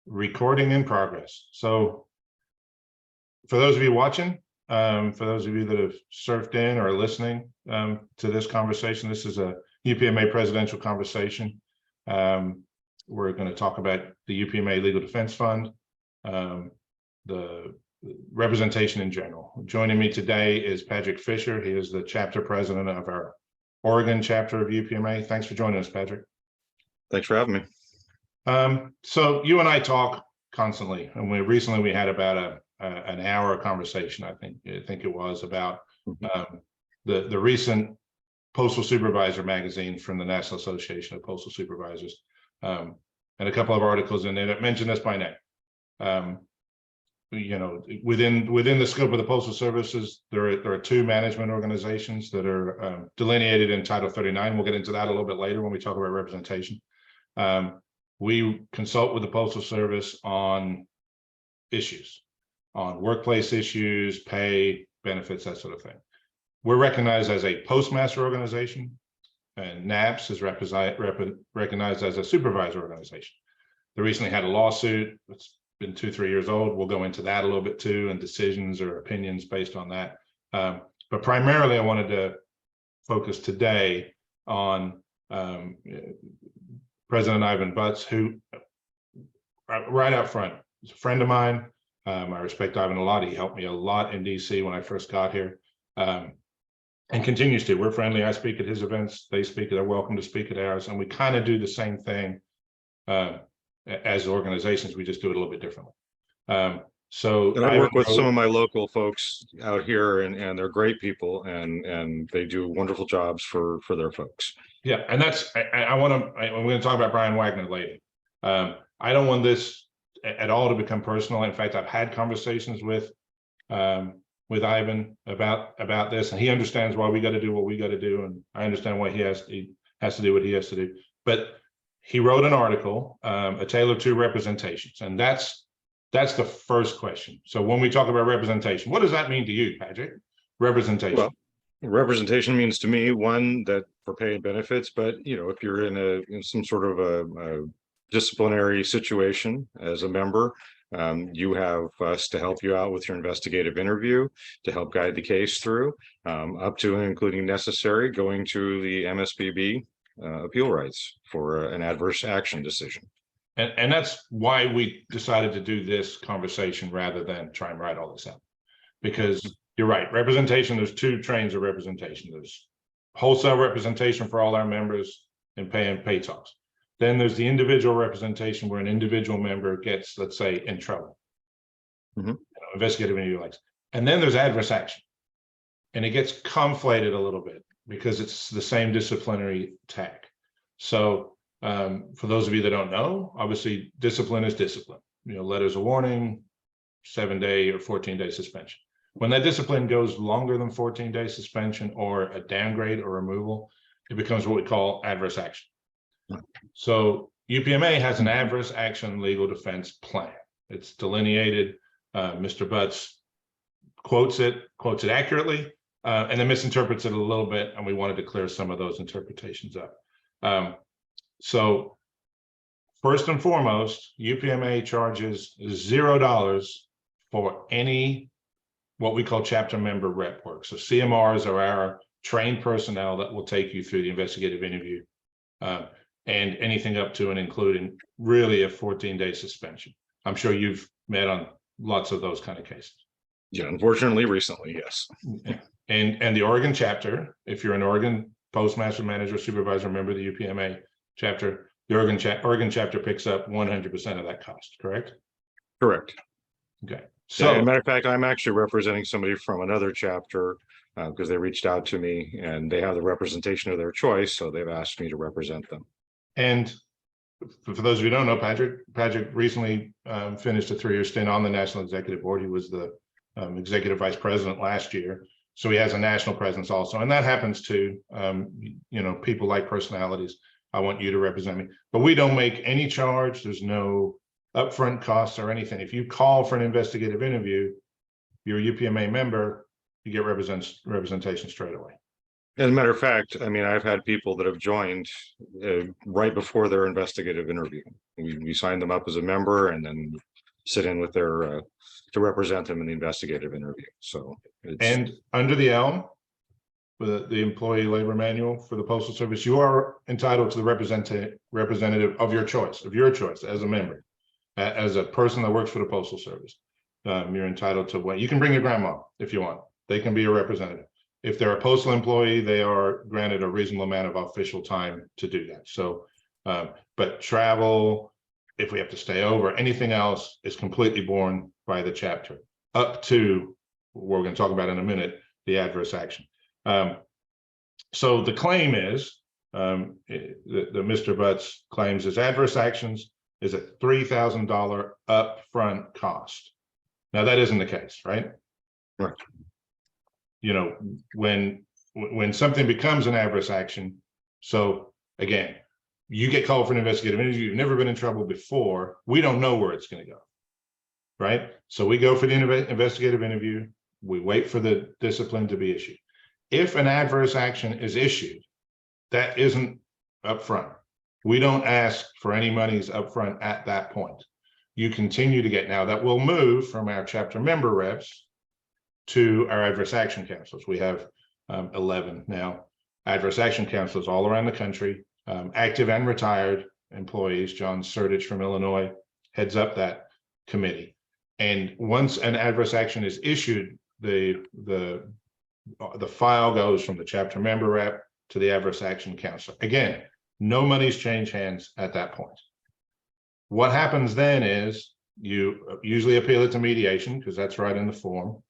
Recording in progress. So for those of you watching, for those of you that have surfed in or are listening to this conversation, this is a UPMA presidential conversation. We're going to talk about the UPMA Legal Defense Fund, the representation in general. Joining me today is Padric Fisher. He is the chapter president of our Oregon chapter of UPMA. Thanks for joining us, Padric. Thanks for having me. So you and I talk constantly, and we had about an hour conversation. I think it was about the recent Postal Supervisor magazine from the National Association of Postal Supervisors, and a couple of articles in there that mention this by name. You know, within the scope of the Postal Services, there are two management organizations that are delineated in Title 39. We'll get into that a little bit later when we talk about representation. We consult with the Postal Service on issues, on workplace issues, pay, benefits, that sort of thing. We're recognized as a postmaster organization, and NAPS is recognized as a supervisor organization. They recently had a lawsuit. It's been 2-3 years old. We'll go into that a little bit too, and decisions or opinions based on that. But primarily, I wanted to focus today on President Ivan Butts, who right out front is a friend of mine. I respect Ivan a lot. He helped me a lot in DC when I first got here, and continues to. We're friendly. I speak at his events. They speak. They're welcome to speak at ours, and we kind of do the same thing as organizations. We just do it a little bit differently. So and I work with some of my local folks out here, and they're great people, and they do wonderful jobs for their folks. Yeah, and that's we're going to talk about Brian Wagner later. I don't want this at all to become personal. In fact, I've had conversations with Ivan about this, and he understands why we got to do what we got to do, and I understand why he has to do what he has to do. But he wrote an article, A Tale of Two Representations, and that's the first question. So when we talk about representation, what does that mean to you, Padric? Representation. Well, representation means to me, one, that for pay and benefits, but if you're in some sort of a disciplinary situation as a member, you have us to help you out with your investigative interview, to help guide the case through, up to and including necessary going to the MSPB appeal rights for an adverse action decision. And that's why we decided to do this conversation rather than try and write all this out. Because you're right, representation, there's two trains of representation. There's wholesale representation for all our members and pay talks. Then there's the individual representation where an individual member gets, let's say, in trouble. Investigative interview likes. And then there's adverse action. And it gets conflated a little bit because it's the same disciplinary tag. So for those of you that don't know, obviously discipline is discipline. Letters of warning, 7-day or 14-day suspension. When that discipline goes longer than 14-day suspension or a downgrade or removal, it becomes what we call adverse action. So UPMA has an adverse action legal defense plan. It's delineated. Mr. Butts quotes it accurately, and then misinterprets it a little bit, and we wanted to clear some of those interpretations up. So first and foremost, UPMA charges $0 for any what we call chapter member rep work. So CMRs are our trained personnel that will take you through the investigative interview, and anything up to and including really a 14-day suspension. I'm sure you've met on lots of those kind of cases. Yeah, unfortunately, recently, yes. And the Oregon chapter, if you're an Oregon postmaster, manager, supervisor, member of the UPMA chapter, the Oregon chapter picks up 100% of that cost, correct? Correct. Okay. So, as a matter of fact, I'm actually representing somebody from another chapter because they reached out to me and they have the representation of their choice, so they've asked me to represent them. And for those of you who don't know, Padric recently finished a 3-year stint on the National Executive Board. He was the executive vice president last year, so he has a national presence also, and that happens to people like personalities. I want you to represent me, but we don't make any charge. There's no upfront costs or anything. If you call for an investigative interview, you're a UPMA member, you get representation straight away. As a matter of fact, I mean, I've had people that have joined right before their investigative interview. We sign them up as a member and then sit in with their to represent them in the investigative interview. So And under the ELM, the employee labor manual for the Postal Service, you are entitled to the representative of your choice as a member, as a person that works for the Postal Service. You're entitled to what you can bring your grandma if you want. They can be a representative. If they're a postal employee, they are granted a reasonable amount of official time to do that. So, but travel, if we have to stay over, anything else is completely borne by the chapter, up to what we're going to talk about in a minute, the adverse action. So the claim is, the Mr. Butts claims is adverse actions is a $3,000 upfront cost. Now that isn't the case, right? Right. You know, when something becomes an adverse action, so again, you get called for an investigative interview, you've never been in trouble before, we don't know where it's going to go, right? So we go for the investigative interview, we wait for the discipline to be issued. If an adverse action is issued, that isn't upfront. We don't ask for any monies upfront at that point. You continue to get, now that will move from our chapter member reps to our adverse action counselors. We have 11 now adverse action counselors all around the country, active and retired employees. John Sertich from Illinois heads up that committee. And once an adverse action is issued, the file goes from the chapter member rep to the adverse action counselor. Again, no monies change hands at that point. What happens then is you usually appeal it to mediation, because that's right in the form.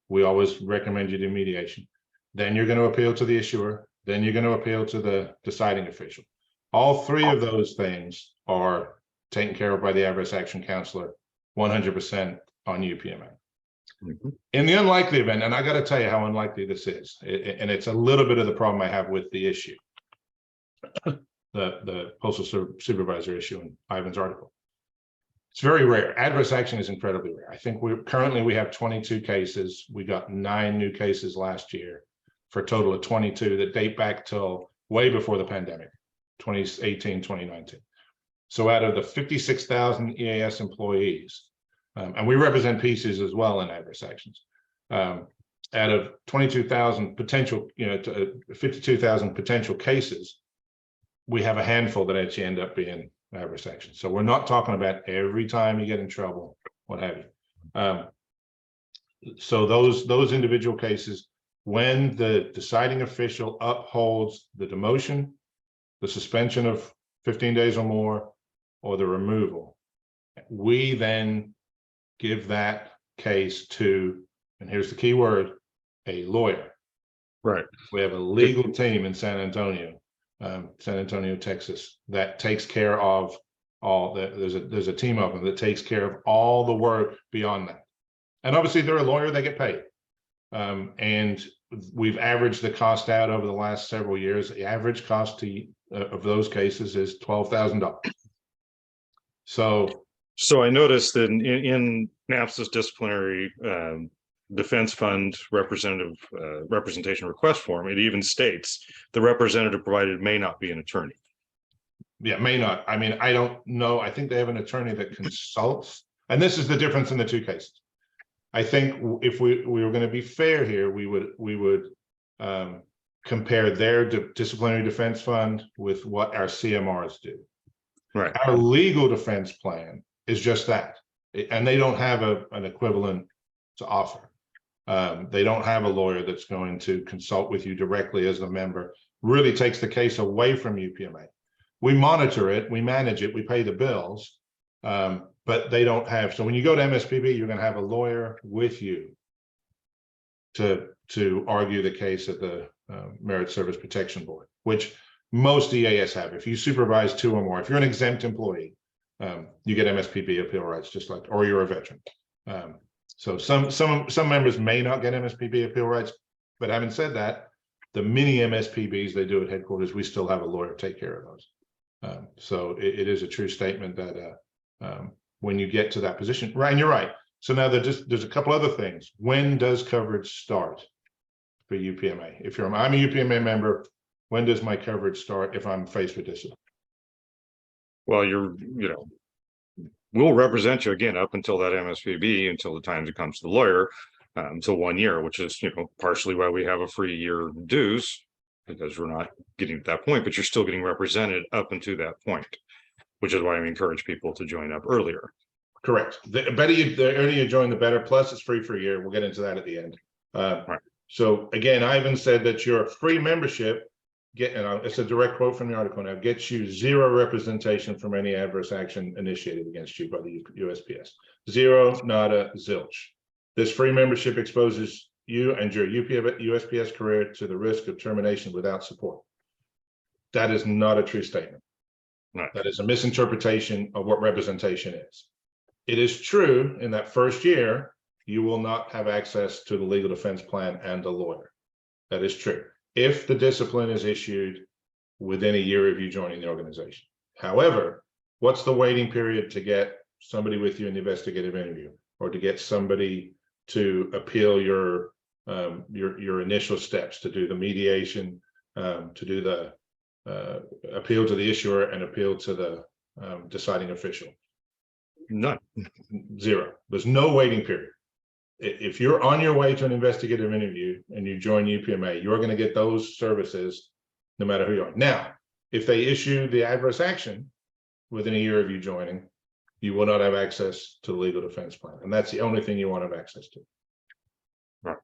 We always recommend you do mediation. Then you're going to appeal to the issuer. Then you're going to appeal to the deciding official. All three of those things are taken care of by the adverse action counselor 100% on UPMA. Mm-hmm. In the unlikely event, and I got to tell you how unlikely this is, and it's a little bit of the problem I have with the issue, the Postal Supervisor issue in Ivan's article. It's very rare. Adverse action is incredibly rare. I think we have 22 cases. We got 9 new cases last year for a total of 22 that date back till way before the pandemic, 2018, 2019. So out of the 56,000 EAS employees, and we represent pieces as well in adverse actions, out of 22,000 potential, 52,000 potential cases, we have a handful that actually end up being adverse action. So we're not talking about every time you get in trouble, what have you. So those individual cases, when the deciding official upholds the demotion, the suspension of 15 days or more, or the removal, we then give that case to, and here's the key word, a lawyer. Right. We have a legal team in San Antonio, Texas, that takes care of all that. There's a team of them that takes care of all the work beyond that. And obviously they're a lawyer, they get paid. And we've averaged the cost out over the last several years. The average cost of those cases is $12,000. So I noticed that in NAPS Disciplinary Defense Fund representation request form, it even states the representative provided may not be an attorney. Yeah, may not. I mean, I don't know. I think they have an attorney that consults, and this is the difference in the two cases. I think if we were going to be fair here, we would compare their disciplinary defense fund with what our CMRs do. Right. Our legal defense plan is just that, and they don't have an equivalent to offer. They don't have a lawyer that's going to consult with you directly as a member. Really takes the case away from UPMA. We monitor it, we manage it, we pay the bills, but they don't have. So when you go to MSPB, you're going to have a lawyer with you to argue the case at the Merit Service Protection Board, which most EAS have. If you supervise 2 or more, if you're an exempt employee, you get MSPB appeal rights, just like, or you're a veteran. So some members may not get MSPB appeal rights, but having said that, the mini MSPBs they do at headquarters, we still have a lawyer take care of those. So it is a true statement that when you get to that position, right, and you're right. So now there's a couple other things. When does coverage start? for UPMA. I'm a UPMA member, when does my coverage start if I'm faced with discipline? Well, we'll represent you again up until that MSPB, until the time it comes to the lawyer, until 1 year, which is, partially why we have a free year dues, because we're not getting to that point, but you're still getting represented up until that point, which is why I encourage people to join up earlier. Correct. The earlier you join, the better. Plus, it's free for a year. We'll get into that at the end. Right. So again, Ivan said that your free membership, it's a direct quote from the article now, gets you zero representation from any adverse action initiated against you by the USPS. Zero, nada, zilch. This free membership exposes you and your USPS career to the risk of termination without support. That is not a true statement. Right. That is a misinterpretation of what representation is. It is true in that first year, you will not have access to the legal defense plan and a lawyer. That is true. If the discipline is issued within a year of you joining the organization. However, what's the waiting period to get somebody with you in the investigative interview, or to get somebody to appeal your initial steps, to do the mediation, to do the appeal to the issuer and appeal to the deciding official? None. Zero. There's no waiting period. If you're on your way to an investigative interview and you join UPMA, you're going to get those services no matter who you are. Now, if they issue the adverse action within a year of you joining, you will not have access to the legal defense plan. And that's the only thing you want to have access to. Right.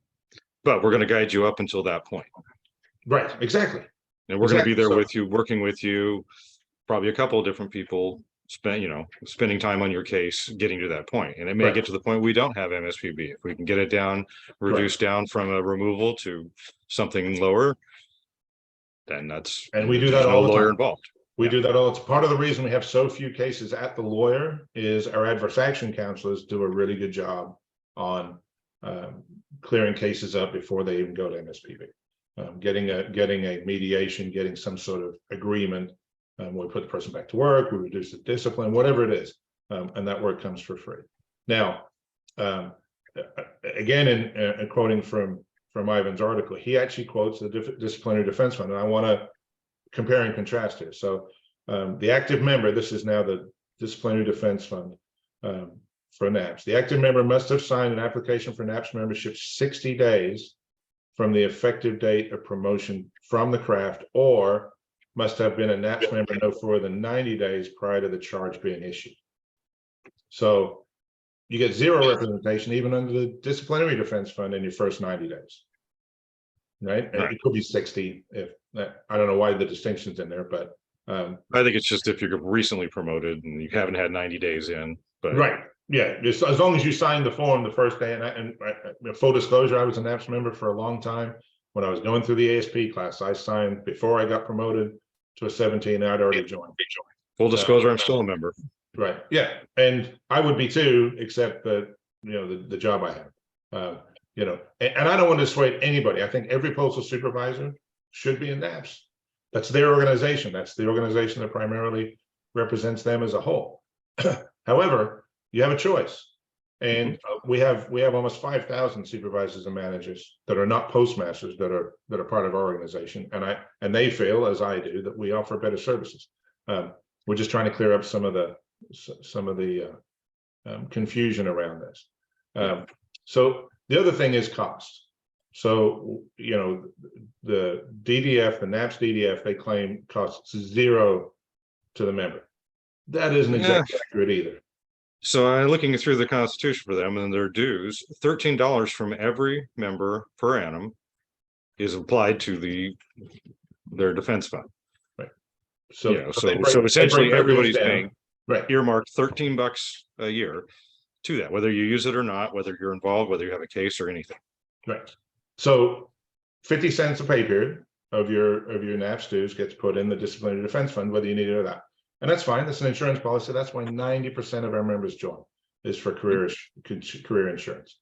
But we're going to guide you up until that point. Right, exactly. And we're going to be there with you, working with you, probably a couple of different people, spending time on your case, getting to that point. And it may get to the point we don't have MSPB. If we can get it down, reduced down from a removal to something lower, then that's, and we do that all the lawyer time. Involved. We do that all. It's part of the reason we have so few cases at the lawyer is our adverse action counselors do a really good job on clearing cases up before they even go to MSPB. Getting a mediation, getting some sort of agreement. We put the person back to work, we reduce the discipline, whatever it is, and that work comes for free. Now, again, in quoting from Ivan's article, he actually quotes the Disciplinary Defense Fund, and I want to compare and contrast here. So, the active member, this is now the Disciplinary Defense Fund for NAPS. The active member must have signed an application for NAPS membership 60 days from the effective date of promotion from the craft, or must have been a NAPS member no fewer than 90 days prior to the charge being issued. So you get zero representation even under the Disciplinary Defense Fund in your first 90 days. Right? And it could be 60 if I don't know why the distinction's in there, but I think it's just if you're recently promoted and you haven't had 90 days in. But right. Yeah, just as long as you signed the form the first day, and full disclosure, I was a NAPS member for a long time. When I was going through the ASP class, I signed before I got promoted to a 17. I'd already joined. Full disclosure, I'm still a member. Right. Yeah, and I would be too, except that the job I have. And I don't want to dissuade anybody. I think every postal supervisor should be in NAPS. That's their organization. That's the organization that primarily represents them as a whole. However, you have a choice. And we have almost 5,000 supervisors and managers that are not postmasters that are part of our organization, and they feel, as I do, that we offer better services. We're just trying to clear up some of the confusion around this. So the other thing is cost. So the DDF, the NAPS DDF, they claim costs zero to the member. That isn't exactly accurate either. So I'm looking through the Constitution for them and their dues, $13 from every member per annum is applied to their defense fund. Right. So, so essentially everybody's paying earmarked $13 a year to that, whether you use it or not, whether you're involved, whether you have a case or anything. Right. So 50 cents a pay period of your NAPS dues gets put in the Disciplinary Defense Fund, whether you need it or not. And that's fine. That's an insurance policy. That's why 90% of our members join, is for career insurance.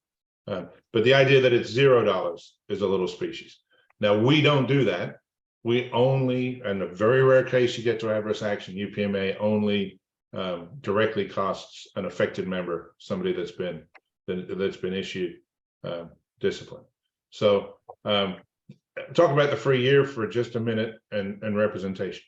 But the idea that it's $0 is a little specious. Now, we don't do that. We only, in a very rare case you get to adverse action, UPMA only directly costs an affected member, somebody that's been issued discipline. So talk about the free year for just a minute and representation.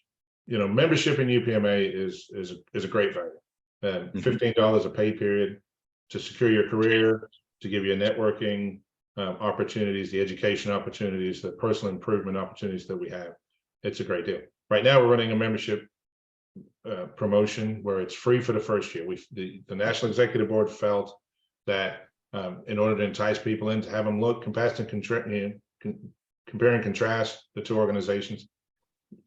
Membership in UPMA is a great value. $15 a pay period to secure your career, to give you networking opportunities, the education opportunities, the personal improvement opportunities that we have. It's a great deal. Right now, we're running a membership promotion where it's free for the first year. The National Executive Board felt that in order to entice people in, to have them look, compare and contrast the two organizations,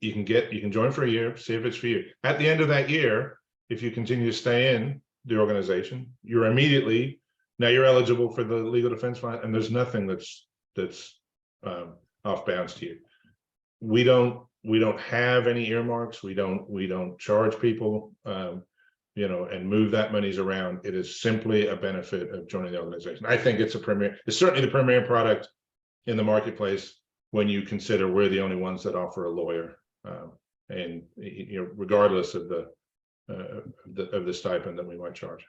you can join for a year, see if it's for you. At the end of that year, if you continue to stay in the organization, you're eligible for the Legal Defense Fund, and there's nothing that's off bounds to you. We don't have any earmarks. We don't charge people, and move that monies around. It is simply a benefit of joining the organization. I think it's certainly the premier product in the marketplace when you consider we're the only ones that offer a lawyer, and regardless of the stipend that we might charge.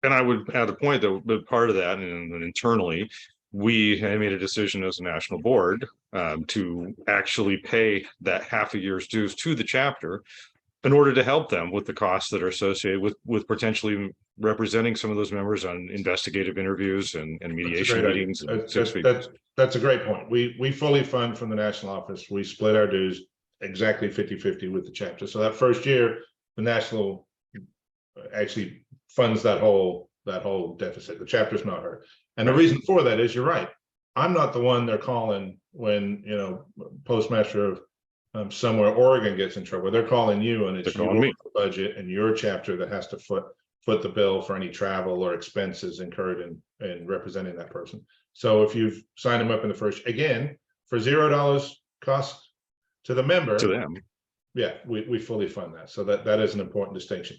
And I would add a point that part of that, and internally, we made a decision as a national board to actually pay that half a year's dues to the chapter in order to help them with the costs that are associated with potentially representing some of those members on investigative interviews and mediation meetings. That's a great point. We fully fund from the national office. We split our dues exactly 50-50 with the chapter. So that first year, the national actually funds that whole deficit. The chapter's not hurt. And the reason for that is, you're right, I'm not the one they're calling when postmaster of somewhere Oregon gets in trouble. They're calling you, and it's your budget and your chapter that has to foot the bill for any travel or expenses incurred in representing that person. So if you've signed them up in the first, again, for $0 cost to the member, to them, yeah, we fully fund that. So that is an important distinction.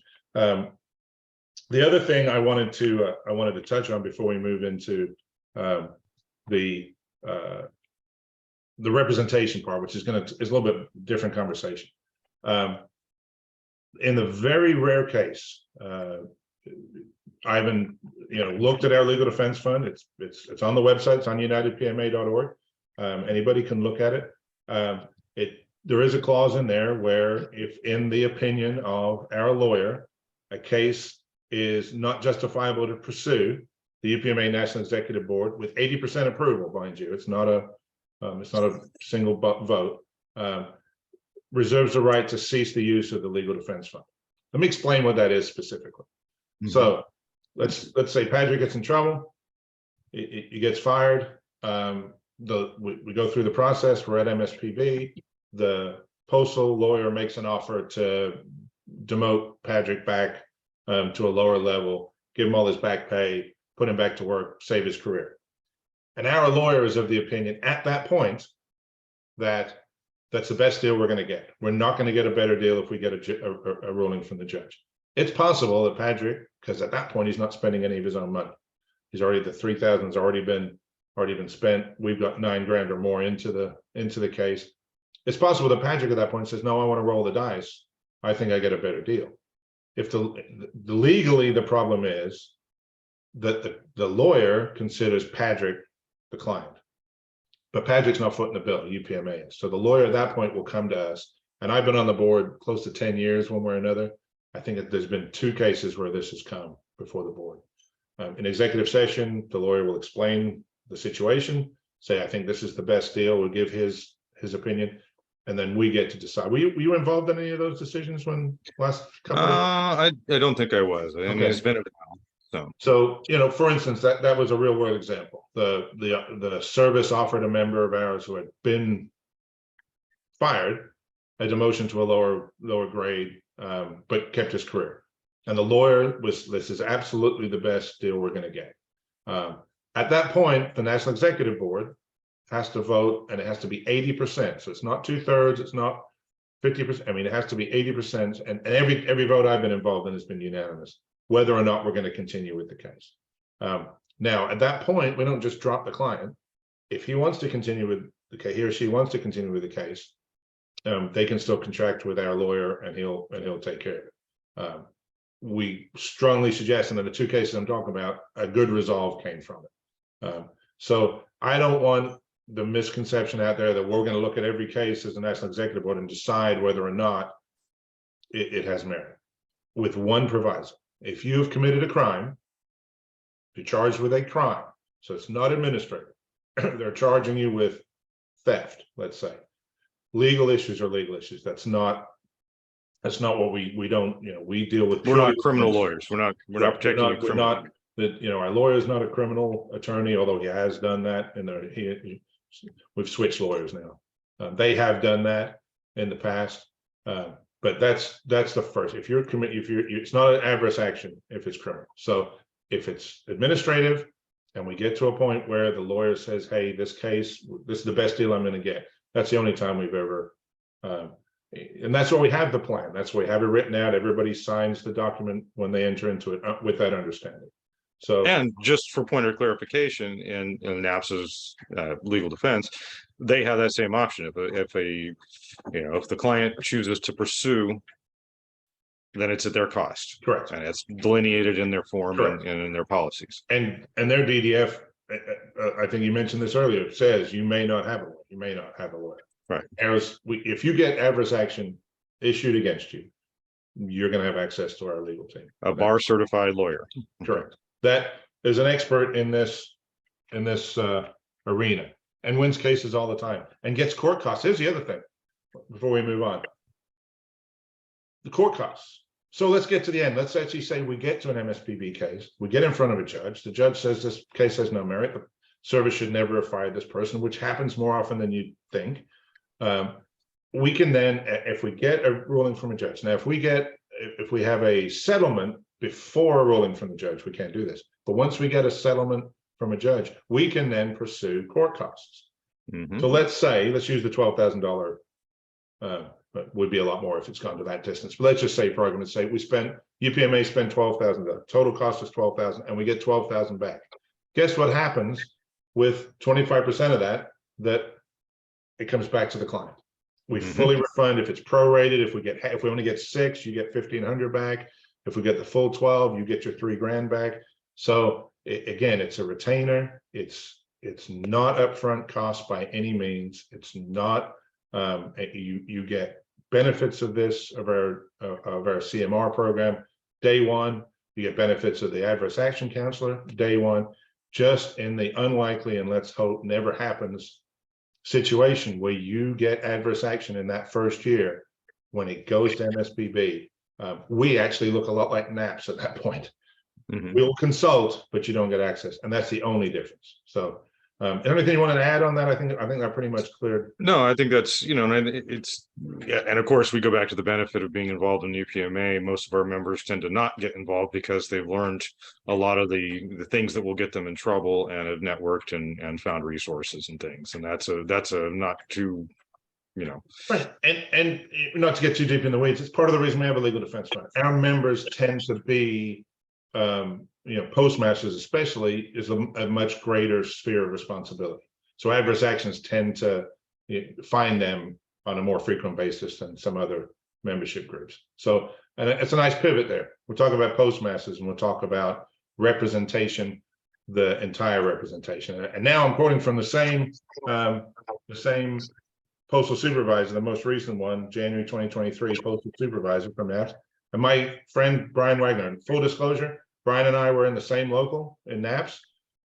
The other thing I wanted to touch on before we move into the representation part, which is a little bit different conversation. In the very rare case, Ivan, looked at our legal defense fund. It's on the website. It's on unitedpma.org. Anybody can look at it. There is a clause in there where, if in the opinion of our lawyer, a case is not justifiable to pursue, the UPMA National Executive Board, with 80% approval, mind you, it's not a single vote, reserves the right to cease the use of the legal defense fund. Let me explain what that is specifically. So let's say Padric gets in trouble, he gets fired. We go through the process. We're at MSPB. The postal lawyer makes an offer to demote Padric back to a lower level, give him all his back pay, put him back to work, save his career. And our lawyer is of the opinion at that point that that's the best deal we're going to get. We're not going to get a better deal if we get a ruling from the judge. It's possible that Padric, because at that point he's not spending any of his own money. He's already, the $3,000's already been spent. We've got $9,000 or more into the case. It's possible that Padric at that point says, no, I want to roll the dice. I think I get a better deal. If legally the problem is that the lawyer considers Padric the client, but Padric's not footing the bill, UPMA is. So the lawyer at that point will come to us, and I've been on the board close to 10 years one way or another. I think that there's been 2 cases where this has come before the board. In executive session, the lawyer will explain the situation, say, I think this is the best deal, will give his opinion, and then we get to decide. Were you involved in any of those decisions when last couple I don't think I was. I mean, it's been a while. So for instance, that was a real world example. The service offered a member of ours who had been fired a demotion to a lower grade, but kept his career. And the lawyer this is absolutely the best deal we're going to get. At that point, the National Executive Board has to vote, and it has to be 80%. So it's not 2/3, it's not 50%. I mean, it has to be 80%. And every vote I've been involved in has been unanimous, whether or not we're going to continue with the case. Now, at that point, we don't just drop the client. If he wants to continue with the case, he or she wants to continue with the case, they can still contract with our lawyer, and he'll take care of it. We strongly suggest, and in the 2 cases I'm talking about, a good resolve came from it. So I don't want the misconception out there that we're going to look at every case as a national executive board and decide whether or not it has merit, with one proviso. If you've committed a crime, if you're charged with a crime, so it's not administrative, they're charging you with theft, let's say. Legal issues are legal issues. That's not what we don't, we deal with. We're not criminal lawyers. We're not protecting you we're not that, our lawyer is not a criminal attorney, although he has done that, and we've switched lawyers now. They have done that in the past, but that's the first. If you're it's not an adverse action if it's criminal. So if it's administrative, and we get to a point where the lawyer says, "Hey, this case, this is the best deal I'm going to get," that's the only time we've ever. And that's why we have the plan. That's why we have it written out. Everybody signs the document when they enter into it with that understanding. So, and just for point of clarification, in NAPS's legal defense, they have that same option. If the client chooses to pursue, then it's at their cost. Correct. And it's delineated in their form and in their policies. And their DDF, I think you mentioned this earlier, it says you may not have a lawyer. You may not have a lawyer. Right. If you get adverse action issued against you, you're going to have access to our legal team. A bar certified lawyer. Correct. That is an expert in this arena and wins cases all the time and gets court costs. Here's the other thing before we move on. The court costs. So let's get to the end. Let's actually say we get to an MSPB case. We get in front of a judge. The judge says this case has no merit. The service should never have fired this person, which happens more often than you think. We can then, if we get a ruling from a judge. Now, if we have a settlement before a ruling from the judge, we can't do this. But once we get a settlement from a judge, we can then pursue court costs. So let's use the $12,000. Would be a lot more if it's gone to that distance. But let's just say, for argument's sake, UPMA spent $12,000. Total cost is $12,000, and we get $12,000 back. Guess what happens with 25% of that? That it comes back to the client. We fully refund if it's prorated. If we only get 6, you get $1,500 back. If we get the full 12, you get your $3,000 back. So again, it's a retainer. It's not upfront cost by any means. It's not. You get benefits of our CMR program day one. You get benefits of the adverse action counselor day one. Just in the unlikely, and let's hope never happens, situation where you get adverse action in that first year, when it goes to MSPB, we actually look a lot like NAPS at that point. We'll consult, but you don't get access, and that's the only difference. So anything you wanted to add on that? I think I pretty much cleared. No, I think that's, and of course we go back to the benefit of being involved in UPMA. Most of our members tend to not get involved because they've learned a lot of the things that will get them in trouble, and have networked and found resources and things. And that's a not too, Right. And not to get too deep in the weeds, it's part of the reason we have a legal defense fund. Our members tend to be postmasters especially is a much greater sphere of responsibility. So adverse actions tend to find them on a more frequent basis than some other membership groups. So, and it's a nice pivot there. We'll talk about postmasters and we'll talk about representation, the entire representation. And now I'm quoting from the same Postal Supervisor, the most recent one, January 2023, Postal Supervisor from NAPS. And my friend, Brian Wagner, full disclosure, Brian and I were in the same local in NAPS.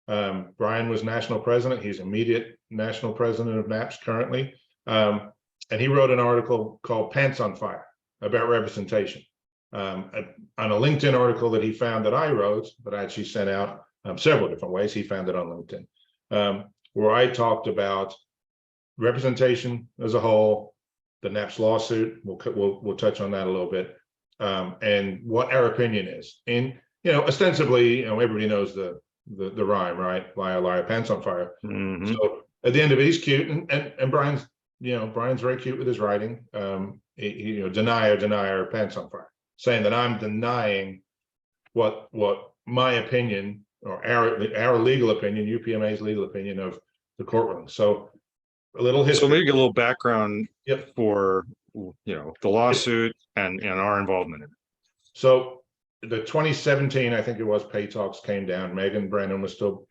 Brian was national president. He's immediate national president of NAPS currently. And he wrote an article called Pants on Fire about representation. On a LinkedIn article that he found that I wrote, that I actually sent out several different ways. He found it on LinkedIn, where I talked about representation as a whole, the NAPS lawsuit. We'll touch on that a little bit. And what our opinion is. And ostensibly, everybody knows the rhyme, right? Liar, liar, pants on fire. So at the end of it, he's cute, and Brian's very cute with his writing. Denier, denier, pants on fire, saying that I'm denying what my opinion, or our legal opinion, UPMA's legal opinion of the courtroom. So a little history. So maybe a little background for the lawsuit and our involvement in it. So the 2017, I think it was, pay talks came down. Megan Brennan was still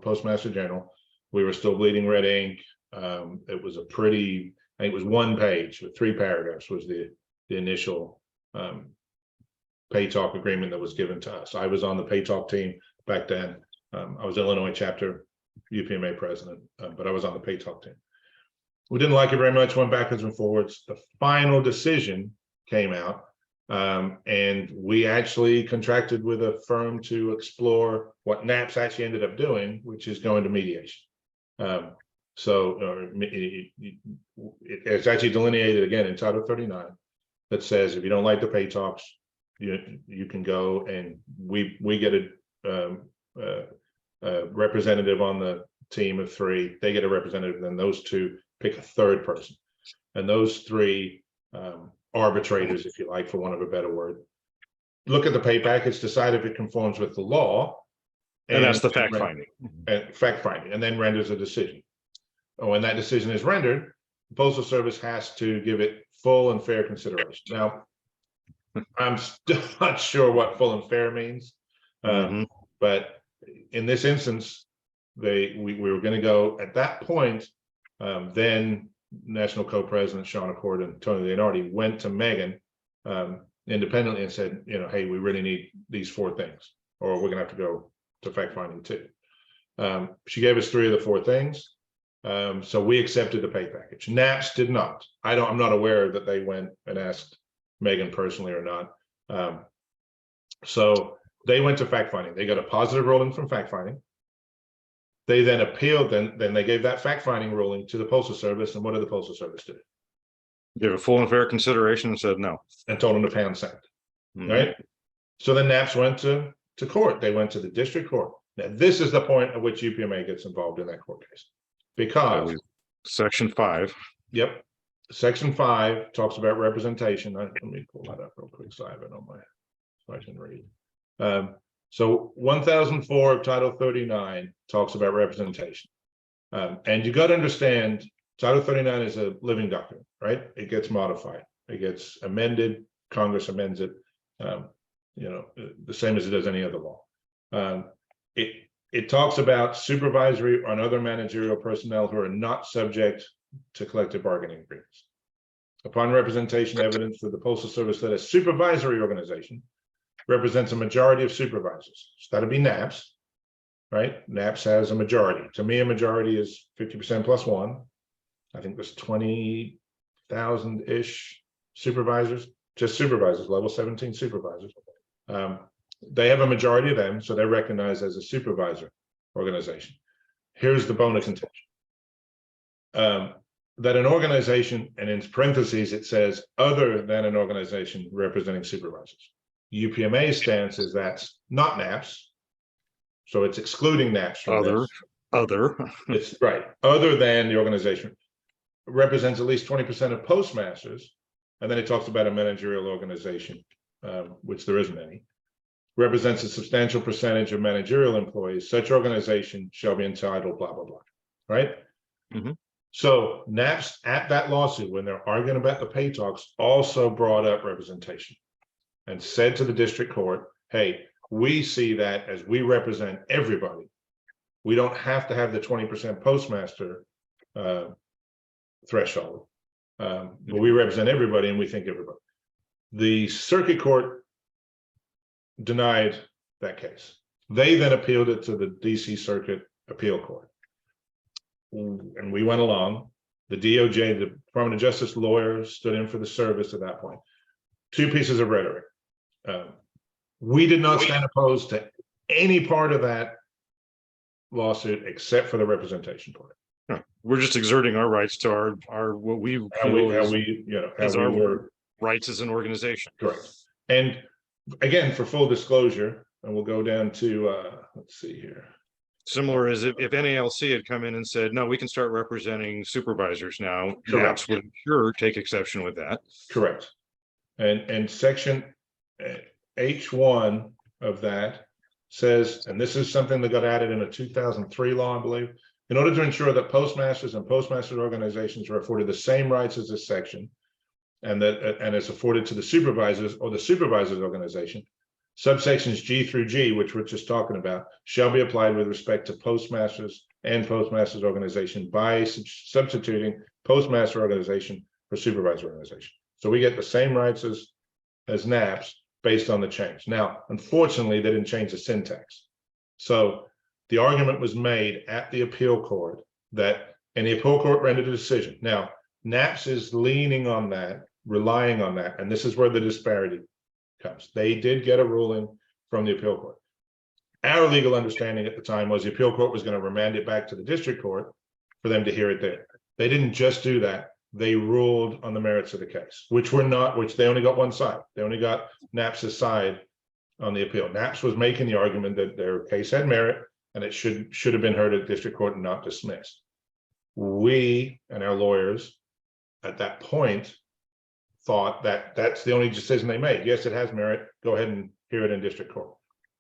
Postmaster General. We were still bleeding red ink. It was a pretty, I think it was 1 page with 3 paragraphs was the initial pay talk agreement that was given to us. I was on the pay talk team back then. I was Illinois chapter UPMA president, but I was on the pay talk team. We didn't like it very much, went backwards and forwards. The final decision came out, and we actually contracted with a firm to explore what NAPS actually ended up doing, which is going to mediation. It's actually delineated again in Title 39 that says if you don't like the pay talks, you can go, and we get a representative on the team of 3. They get a representative, then those 2 pick a 3rd person, and those 3 arbitrators, if you like, for want of a better word, look at the pay package, decide if it conforms with the law, and that's the fact finding. And then renders a decision. When that decision is rendered, the Postal Service has to give it full and fair consideration. Now, I'm still not sure what full and fair means, but in this instance, we were going to go at that point. Then National Co-President Sean Accord and Tony Leonardi went to Megan independently and said, hey, we really need these 4 things, or we're going to have to go to fact finding too. She gave us 3 of the 4 things. So we accepted the pay package. NAPS did not. I'm not aware that they went and asked Megan personally or not. So they went to fact finding. They got a positive ruling from fact finding. They then appealed. Then they gave that fact finding ruling to the Postal Service. And what did the Postal Service do? Give a full and fair consideration and said no. And told them to pound sand. Right. So then NAPS went to court. They went to the district court. Now, this is the point at which UPMA gets involved in that court case. Because Section 5. Yep. Section 5 talks about representation. Let me pull that up real quick so I have it on my, so I can read. So 1004 of Title 39 talks about representation. And you got to understand, Title 39 is a living document, right? It gets modified. It gets amended. Congress amends it, the same as it does any other law. It talks about supervisory and other managerial personnel who are not subject to collective bargaining agreements. Upon representation, evidence for the Postal Service that a supervisory organization represents a majority of supervisors. So that'd be NAPS, right? NAPS has a majority. To me, a majority is 50% plus 1. I think there's 20,000-ish supervisors, just supervisors, level 17 supervisors. They have a majority of them, so they're recognized as a supervisor organization. Here's the bone of contention. That an organization, and in parentheses, it says other than an organization representing supervisors. UPMA's stance is that's not NAPS, so it's excluding NAPS from this. It's right. Other than the organization represents at least 20% of postmasters, and then it talks about a managerial organization, which there isn't any. Represents a substantial percentage of managerial employees, such organization shall be entitled blah, blah, blah, right? So NAPS at that lawsuit, when they're arguing about the pay talks, also brought up representation and said to the district court, hey, we see that as we represent everybody. We don't have to have the 20% postmaster threshold, but we represent everybody and we think everybody. The circuit court denied that case. They then appealed it to the DC Circuit Appeal Court. And we went along. The DOJ, the Department of Justice lawyers, stood in for the service at that point. 2 pieces of rhetoric. We did not stand opposed to any part of that lawsuit except for the representation part. We're just exerting our rights to our what we were rights as an organization. Correct. And again, for full disclosure, and we'll go down to let's see here. Similar as if NALC had come in and said, no, we can start representing supervisors now. NAPS would sure take exception with that. Correct. And section H1 of that says, and this is something that got added in a 2003 law, I believe, in order to ensure that postmasters and postmaster organizations are afforded the same rights as this section, and it's afforded to the supervisors or the supervisors organization, subsections G through G, which we're just talking about, shall be applied with respect to postmasters and postmasters organization by substituting postmaster organization for supervisor organization. So we get the same rights as NAPS based on the change. Now, unfortunately, they didn't change the syntax. So the argument was made at the appeal court and the appeal court rendered a decision. Now, NAPS is leaning on that, relying on that, and this is where the disparity comes. They did get a ruling from the appeal court. Our legal understanding at the time was the appeal court was going to remand it back to the district court for them to hear it there. They didn't just do that. They ruled on the merits of the case, which they only got one side. They only got NAPS's side on the appeal. NAPS was making the argument that their case had merit and it should have been heard at district court and not dismissed. We and our lawyers at that point thought that that's the only decision they made. Yes, it has merit. Go ahead and hear it in district court.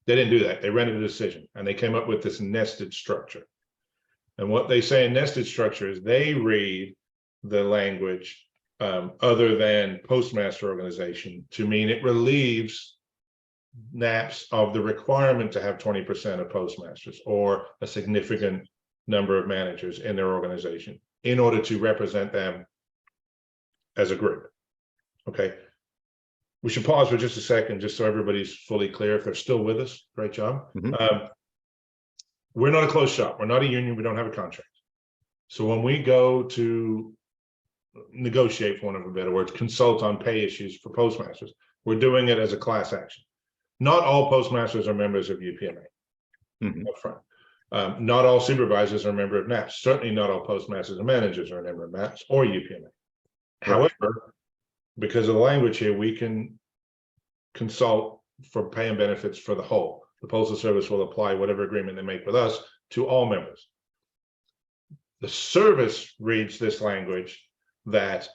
They didn't do that. They rendered a decision and they came up with this nested structure. And what they say in nested structure is they read the language other than postmaster organization to mean it relieves NAPS of the requirement to have 20% of postmasters or a significant number of managers in their organization in order to represent them as a group. Okay. We should pause for just a second, just so everybody's fully clear. If they're still with us, great job. We're not a closed shop. We're not a union. We don't have a contract. So when we go to negotiate, for want of a better word, consult on pay issues for postmasters, we're doing it as a class action. Not all postmasters are members of UPMA. Up front. Not all supervisors are a member of NAPS. Certainly not all postmasters and managers are a member of NAPS or UPMA. However, because of the language here, we can consult for pay and benefits for the whole. The Postal Service will apply whatever agreement they make with us to all members. The service reads this language that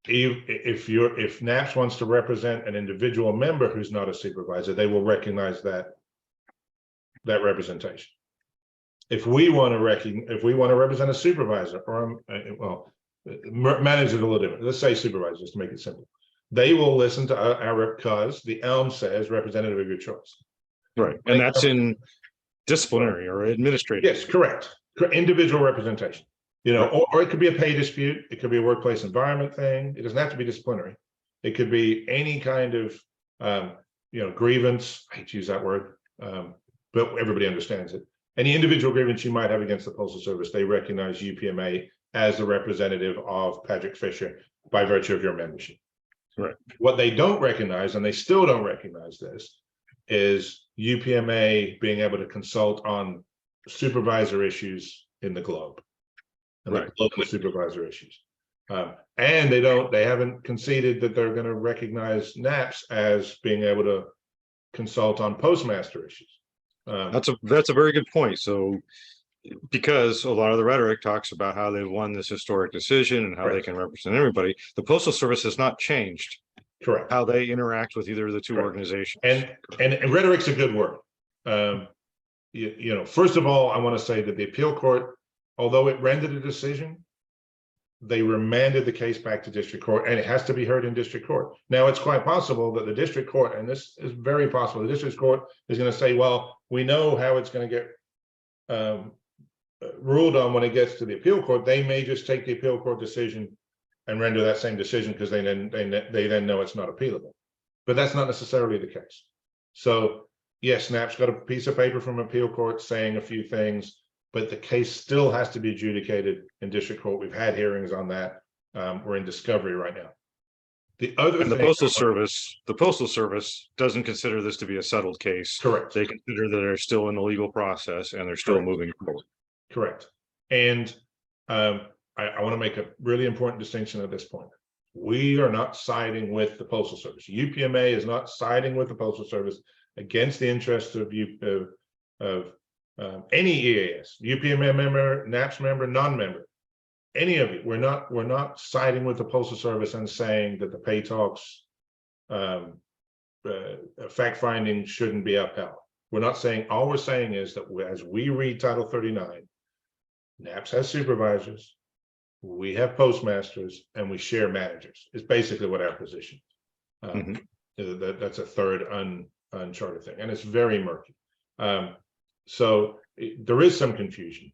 if NAPS wants to represent an individual member who's not a supervisor, they will recognize that representation. If we want to represent a supervisor or manager, a little different. Let's say supervisors to make it simple. They will listen to our because the ELM says representative of your choice. Right, and that's in disciplinary or administrative. Yes, correct. Individual representation. You know, or it could be a pay dispute. It could be a workplace environment thing. It doesn't have to be disciplinary. It could be any kind of grievance. I hate to use that word, but everybody understands it. Any individual grievance you might have against the Postal Service, they recognize UPMA as the representative of Padric Fisher by virtue of your membership. Right. What they don't recognize, and they still don't recognize this, is UPMA being able to consult on supervisor issues in the globe, and the local supervisor issues. And they haven't conceded that they're going to recognize NAPS as being able to consult on postmaster issues. That's a very good point. So, because a lot of the rhetoric talks about how they won this historic decision and how they can represent everybody, the Postal Service has not changed how they interact with either of the two organizations. And rhetoric's a good word. First of all, I want to say that the appeal court, although it rendered a decision, they remanded the case back to district court, and it has to be heard in district court. Now, it's quite possible that the district court, and this is very possible, the district court is going to say, well, we know how it's going to get ruled on when it gets to the appeal court. They may just take the appeal court decision and render that same decision because they then know it's not appealable. But that's not necessarily the case. So yes, NAPS got a piece of paper from appeal court saying a few things, but the case still has to be adjudicated in district court. We've had hearings on that. We're in discovery right now. The Postal Service doesn't consider this to be a settled case. Correct. They consider that they're still in the legal process and they're still moving forward. Correct. And I want to make a really important distinction at this point. We are not siding with the Postal Service. UPMA is not siding with the Postal Service against the interests of any EAS, UPMA member, NAPS member, non-member, any of it. We're not siding with the Postal Service and saying that the pay talks fact finding shouldn't be upheld. We're not saying. All we're saying is that as we read Title 39, NAPS has supervisors, we have postmasters, and we share managers. It's basically what our position. That's a third uncharted thing, and it's very murky. So there is some confusion.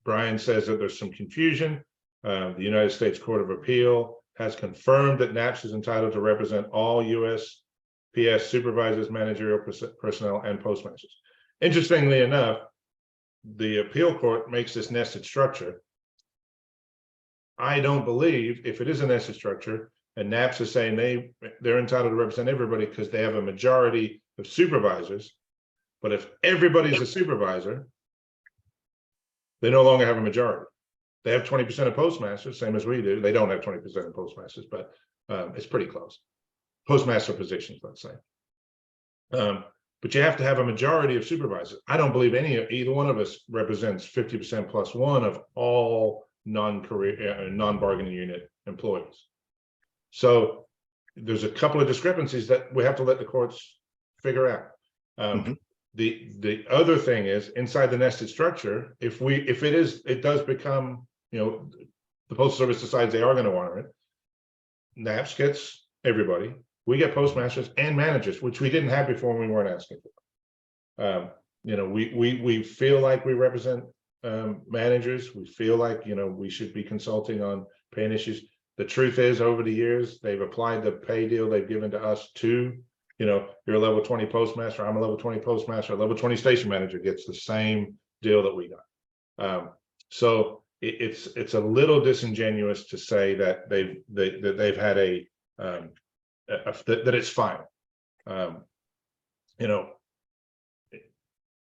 Brian says that there's some confusion. The United States Court of Appeal has confirmed that NAPS is entitled to represent all USPS supervisors, managerial personnel, and postmasters. Interestingly enough, the appeal court makes this nested structure. I don't believe if it is a nested structure and NAPS is saying they're entitled to represent everybody because they have a majority of supervisors, but if everybody's a supervisor, they no longer have a majority. They have 20% of postmasters, same as we do. They don't have 20% of postmasters, but it's pretty close. Postmaster positions, let's say. But you have to have a majority of supervisors. I don't believe either one of us represents 50% plus one of all non-career, non-bargaining unit employees. So there's a couple of discrepancies that we have to let the courts figure out. The other thing is inside the nested structure, if it does become, the Postal Service decides they are going to honor it, NAPS gets everybody. We get postmasters and managers, which we didn't have before when we weren't asking for. We feel like we represent managers. We feel like, we should be consulting on paying issues. The truth is, over the years, they've applied the pay deal they've given to us to, you're a level 20 postmaster, I'm a level 20 postmaster, a level 20 station manager gets the same deal that we got. So it's a little disingenuous to say that they've had that it's fine. And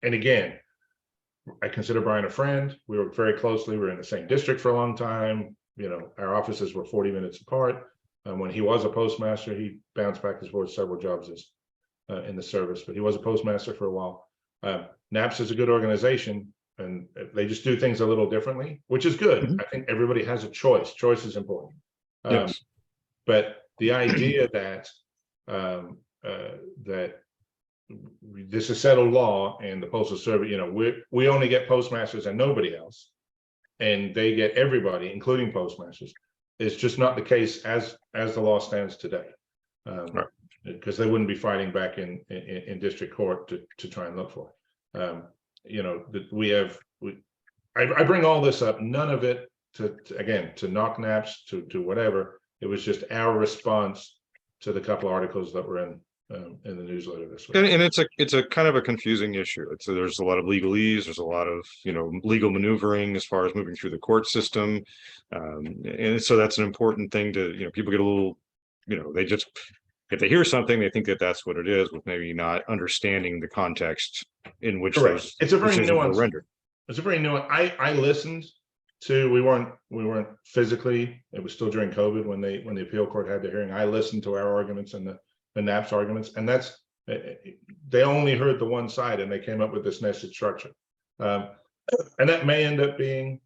again, I consider Brian a friend. We worked very closely. We were in the same district for a long time. Our offices were 40 minutes apart. When he was a postmaster, he bounced back and forth several jobs in the service, but he was a postmaster for a while. NAPS is a good organization, and they just do things a little differently, which is good. I think everybody has a choice. Choice is important. Yes. But the idea that that this is settled law and the Postal Service, we only get postmasters and nobody else, and they get everybody, including postmasters, is just not the case as the law stands today. Right. Because they wouldn't be fighting back in district court to try and look for it. I bring all this up, none of it to knock NAPS, to whatever. It was just our response to the couple articles that were in the newsletter this week. And it's a kind of a confusing issue. There's a lot of legalese. There's a lot of legal maneuvering as far as moving through the court system, and so that's an important thing to people get a little they just, if they hear something, they think that that's what it is, with maybe not understanding the context in which those it's a very decisions were nuanced. rendered. It's a very nuanced. I listened to. We weren't physically. It was still during COVID when the appeal court had the hearing. I listened to our arguments and the NAPS arguments, and that's they only heard the one side, and they came up with this nested structure, and that may end up being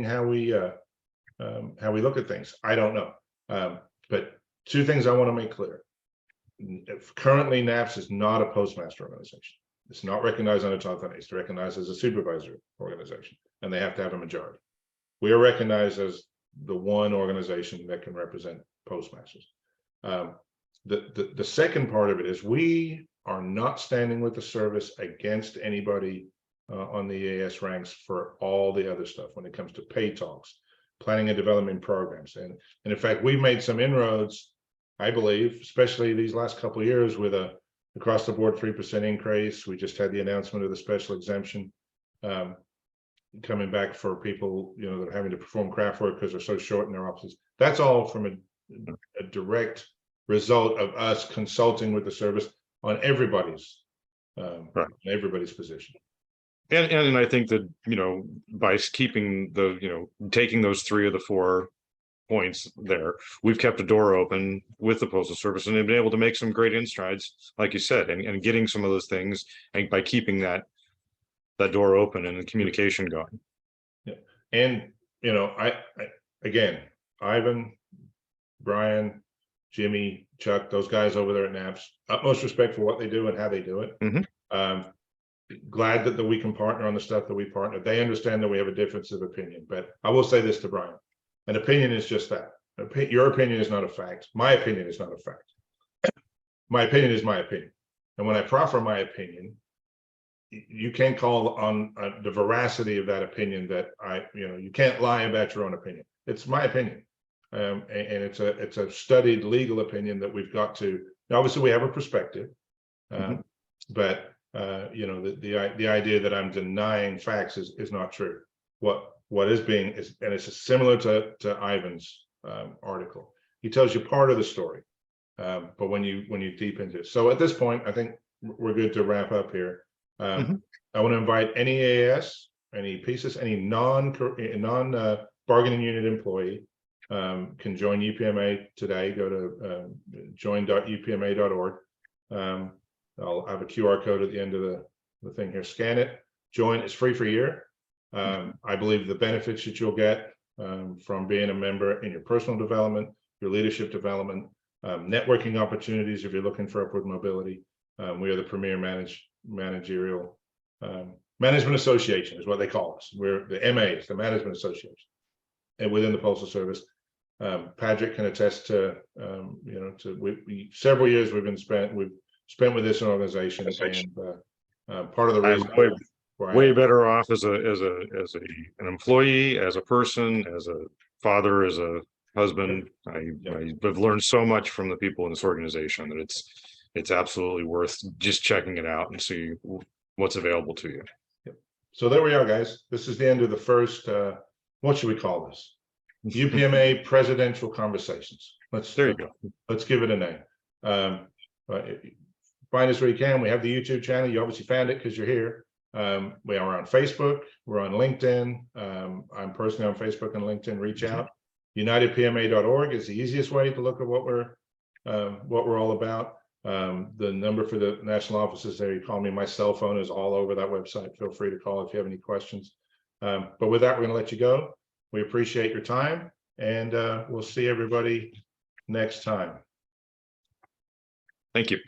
how we look at things. I don't know, but two things I want to make clear. Currently, NAPS is not a postmaster organization. It's not recognized under Title 10. It's recognized as a supervisor organization, and they have to have a majority. We are recognized as the one organization that can represent postmasters. The second part of it is we are not standing with the service against anybody on the EAS ranks for all the other stuff when it comes to pay talks, planning and development programs. And in fact, we've made some inroads, I believe, especially these last couple of years, with a across the board 3% increase. We just had the announcement of the special exemption coming back for people that are having to perform craft work because they're so short in their offices. That's all from a direct result of us consulting with the service on everybody's position. And I think that by keeping taking those 3 of the 4 points there, we've kept a door open with the Postal Service, and they've been able to make some great instrides, like you said, and getting some of those things, and by keeping that door open and the communication going. Yeah, and I again, Ivan, Brian, Jimmy, Chuck, those guys over there at NAPS, utmost respect for what they do and how they do it. Glad that we can partner on the stuff that we partner. They understand that we have a difference of opinion, but I will say this to Brian: an opinion is just that. Your opinion is not a fact. My opinion is not a fact. My opinion is my opinion. And when I proffer my opinion, you can't call on the veracity of that opinion that you can't lie about your own opinion. It's my opinion. And it's a studied legal opinion that we've got to, obviously we have a perspective, but the idea that I'm denying facts is not true. What is being is, and it's similar to Ivan's article. He tells you part of the story, but when you deep into it. So at this point, I think we're good to wrap up here. I want to invite any AAS, any pieces, any non bargaining unit employee can join UPMA today. Go to join.upma.org. I'll have a QR code at the end of the thing here. Scan it, join. It's free for a year. I believe the benefits that you'll get from being a member in your personal development, your leadership development, networking opportunities if you're looking for upward mobility. We are the premier managerial management association is what they call us. We're the MAs, the Management Association, and within the Postal Service. Padric can attest to several years we've spent with this organization, and part of the reason way better off as an employee, as a person, as a father, as a husband. I've learned so much from the people in this organization that it's absolutely worth just checking it out and see what's available to you. So there we are, guys. This is the end of the first, what should we call this? UPMA presidential conversations. There you go. Let's give it a name. Find us where you can. We have the YouTube channel. You obviously found it because you're here. We are on Facebook. We're on LinkedIn. I'm personally on Facebook and LinkedIn. Reach out. UnitedPMA.org is the easiest way to look at what we're all about. The number for the national offices there, you call me. My cell phone is all over that website. Feel free to call if you have any questions. But with that, we're going to let you go. We appreciate your time, and we'll see everybody next time. Thank you.